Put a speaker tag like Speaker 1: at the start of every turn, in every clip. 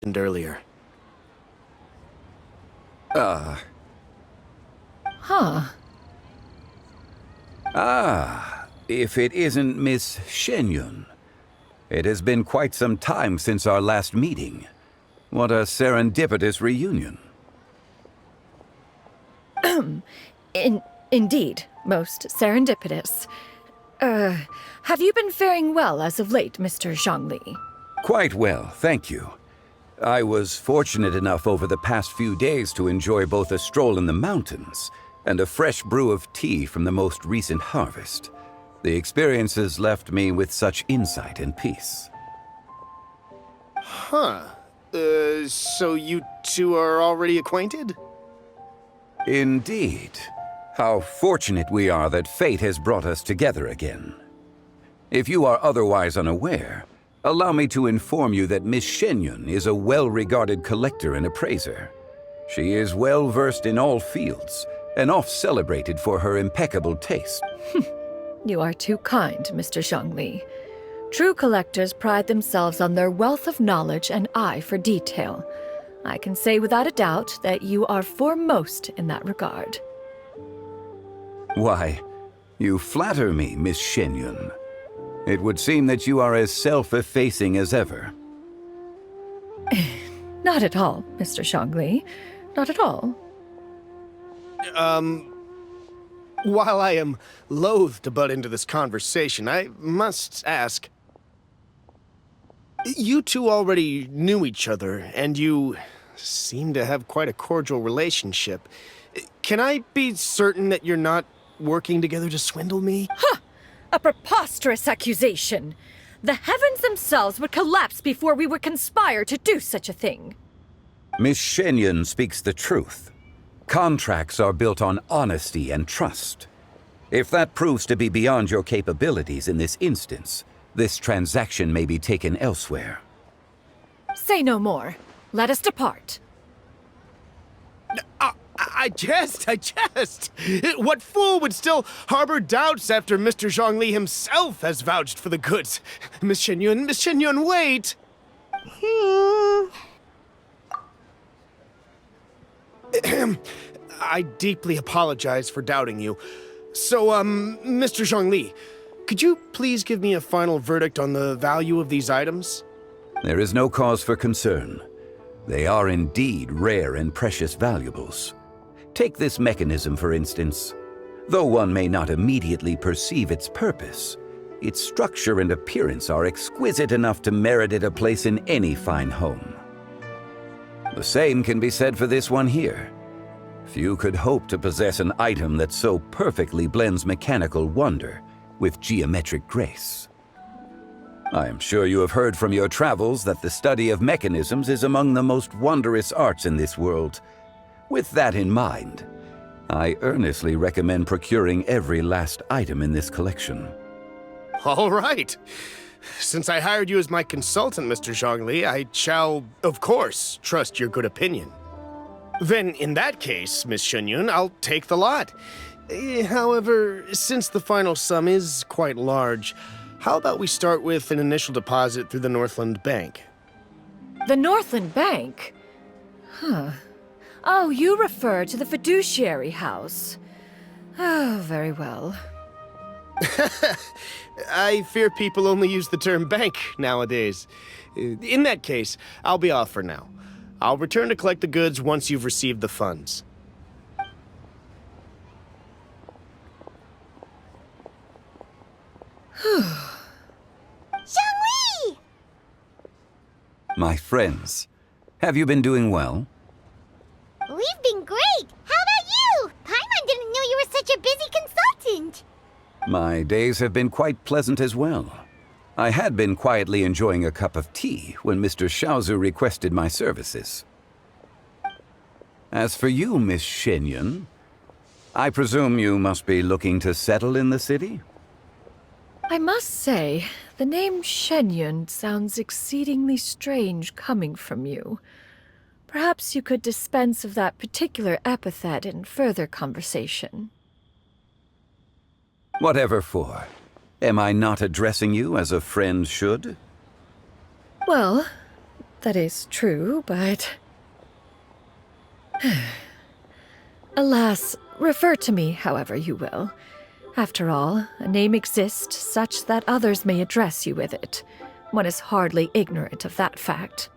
Speaker 1: earlier.
Speaker 2: Huh. If it isn't Miss Shen Yun. It has been quite some time since our last meeting. What a serendipitous reunion.
Speaker 3: Indeed, most serendipitous. Have you been faring well as of late, Mr. Zhongli?
Speaker 2: Quite well, thank you. I was fortunate enough over the past few days to enjoy both a stroll in the mountains and a fresh brew of tea from the most recent harvest. The experiences left me with such insight and peace.
Speaker 1: Huh. So you two are already acquainted?
Speaker 2: Indeed. How fortunate we are that fate has brought us together again. If you are otherwise unaware, allow me to inform you that Miss Shen Yun is a well-regarded collector and appraiser. She is well-versed in all fields, and oft-celebrated for her impeccable taste.
Speaker 3: You are too kind, Mr. Zhongli. True collectors pride themselves on their wealth of knowledge and eye for detail. I can say without a doubt that you are foremost in that regard.
Speaker 2: Why, you flatter me, Miss Shen Yun. It would seem that you are as self-effacing as ever.
Speaker 3: Not at all, Mr. Zhongli. Not at all.
Speaker 1: While I am loath to butt into this conversation, I must ask... You two already knew each other, and you seem to have quite a cordial relationship. Can I be certain that you're not working together to swindle me?
Speaker 3: Ha! A preposterous accusation! The heavens themselves would collapse before we would conspire to do such a thing.
Speaker 2: Miss Shen Yun speaks the truth. Contracts are built on honesty and trust. If that proves to be beyond your capabilities in this instance, this transaction may be taken elsewhere.
Speaker 3: Say no more. Let us depart.
Speaker 1: I jest. What fool would still harbor doubts after Mr. Zhongli himself has vouched for the goods? Miss Shen Yun, wait! I deeply apologize for doubting you. So, Mr. Zhongli, could you please give me a final verdict on the value of these items?
Speaker 2: There is no cause for concern. They are indeed rare and precious valuables. Take this mechanism, for instance. Though one may not immediately perceive its purpose, its structure and appearance are exquisite enough to merit it a place in any fine home. The same can be said for this one here. Few could hope to possess an item that so perfectly blends mechanical wonder with geometric grace. I am sure you have heard from your travels that the study of mechanisms is among the most wondrous arts in this world. With that in mind, I earnestly recommend procuring every last item in this collection.
Speaker 1: All right. Since I hired you as my consultant, Mr. Zhongli, I shall, of course, trust your good opinion. Then, in that case, Miss Shen Yun, I'll take the lot. However, since the final sum is quite large, how about we start with an initial deposit through the Northland Bank?
Speaker 3: The Northland Bank? Huh. Oh, you refer to the fiduciary house. Oh, very well.
Speaker 1: I fear people only use the term bank nowadays. In that case, I'll be off for now. I'll return to collect the goods once you've received the funds.
Speaker 4: Zhongli!
Speaker 2: My friends, have you been doing well?
Speaker 4: We've been great! How about you? Paimon didn't know you were such a busy consultant!
Speaker 2: My days have been quite pleasant as well. I had been quietly enjoying a cup of tea when Mr. Xiaozu requested my services. As for you, Miss Shen Yun, I presume you must be looking to settle in the city?
Speaker 3: I must say, the name Shen Yun sounds exceedingly strange coming from you. Perhaps you could dispense of that particular epithet in further conversation.
Speaker 2: Whatever for. Am I not addressing you as a friend should?
Speaker 3: Well, That is true, but... Alas, refer to me however you will. After all, a name exists such that others may address you with it. One is hardly ignorant of that fact.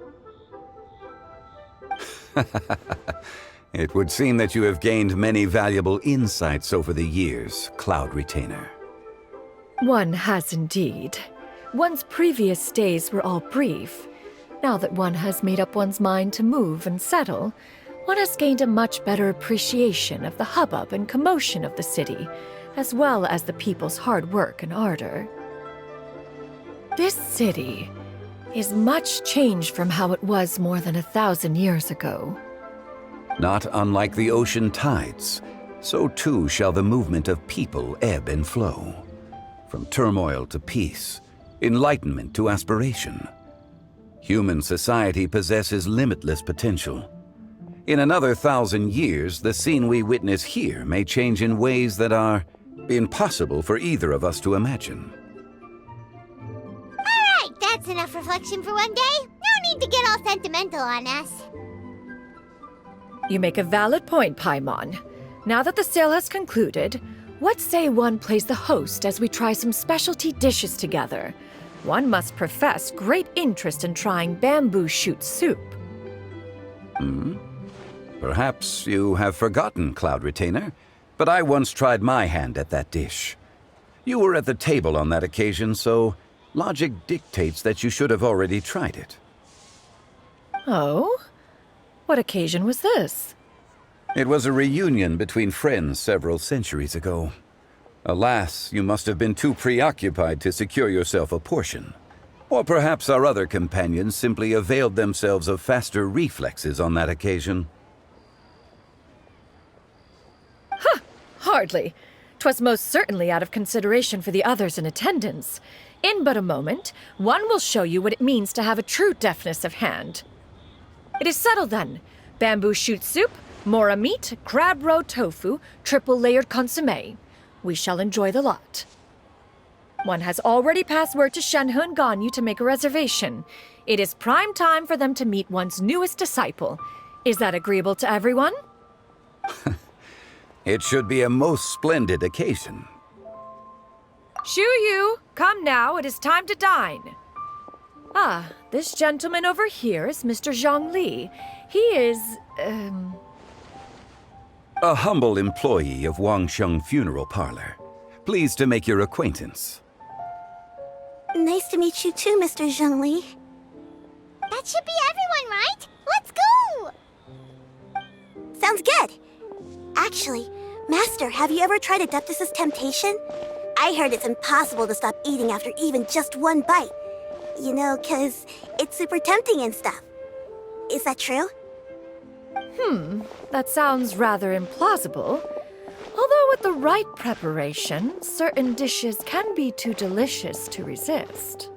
Speaker 2: It would seem that you have gained many valuable insights over the years, Cloud Retainer.
Speaker 3: One has indeed. One's previous stays were all brief. Now that one has made up one's mind to move and settle, one has gained a much better appreciation of the hubbub and commotion of the city, as well as the people's hard work and ardor. This city is much changed from how it was more than 1,000 years ago.
Speaker 2: Not unlike the ocean tides, so too shall the movement of people ebb and flow. From turmoil to peace, enlightenment to aspiration. Human society possesses limitless potential. In another 1,000 years, the scene we witness here may change in ways that are impossible for either of us to imagine.
Speaker 4: Alright, that's enough reflection for one day. No need to get all sentimental on us.
Speaker 3: You make a valid point, Paimon. Now that the sale has concluded, what say one plays the host as we try some specialty dishes together? One must profess great interest in trying bamboo shoot soup.
Speaker 2: Perhaps you have forgotten, Cloud Retainer, but I once tried my hand at that dish. You were at the table on that occasion, so logic dictates that you should have already tried it.
Speaker 3: Oh? What occasion was this?
Speaker 2: It was a reunion between friends several centuries ago. Alas, you must have been too preoccupied to secure yourself a portion. Or perhaps our other companions simply availed themselves of faster reflexes on that occasion.
Speaker 3: Hardly. 'Twas most certainly out of consideration for the others in attendance. In but a moment, one will show you what it means to have a true deftness of hand. It is settled then. Bamboo shoot soup, mora meat, crab roe tofu, triple-layered consommé. We shall enjoy the lot. One has already passed word to Shenhe and Ganyu to make a reservation. It is prime time for them to meet one's newest disciple. Is that agreeable to everyone?
Speaker 2: It should be a most splendid occasion.
Speaker 3: Shu Yu, come now, it is time to dine. Ah, this gentleman over here is Mr. Zhongli. He is,
Speaker 2: A humble employee of Wangsheng Funeral Parlor. Pleased to make your acquaintance.
Speaker 5: Nice to meet you too, Mr. Zhongli.
Speaker 4: That should be everyone, right? Let's go!
Speaker 5: Sounds good. Actually, Master, have you ever tried Adeptus' temptation? I heard it's impossible to stop eating after even just one bite. You know, 'cause it's super tempting and stuff. Is that true?
Speaker 3: That sounds rather implausible. Although with the right preparation, certain dishes can be too delicious to resist.